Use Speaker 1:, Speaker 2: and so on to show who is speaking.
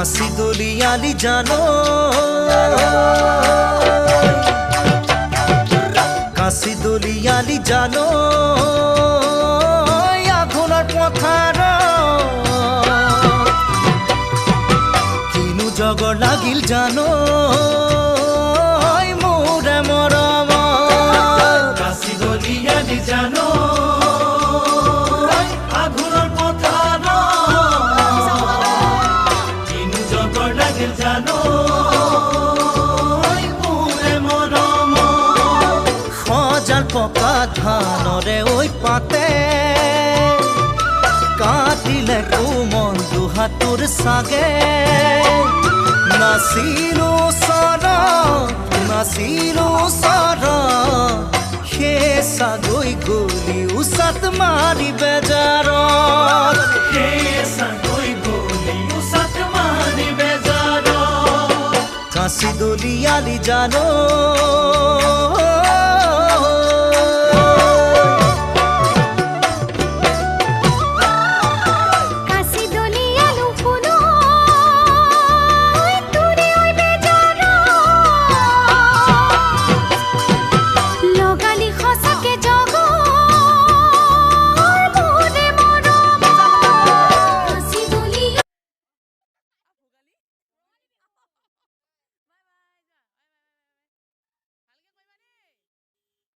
Speaker 1: কাশি দলিয়ালি জানো কাশি দলিয়ালি জানো আঘোণৰ পথাৰ কিনো জগৰ লাগিল জানো মোৰে মৰম কাশি দলিয়ালি জানো আঘোণৰ পথাৰ কিনো জগৰ লাগিল জানো পকা ধানৰে ঐ পাতে কাটিলে কোমল দুহাতৰ চাগে নাচিলো চৰ সেই চাগৈ গলি উচাত মাৰি বেজাৰত কাশি দলিয়ালি জানো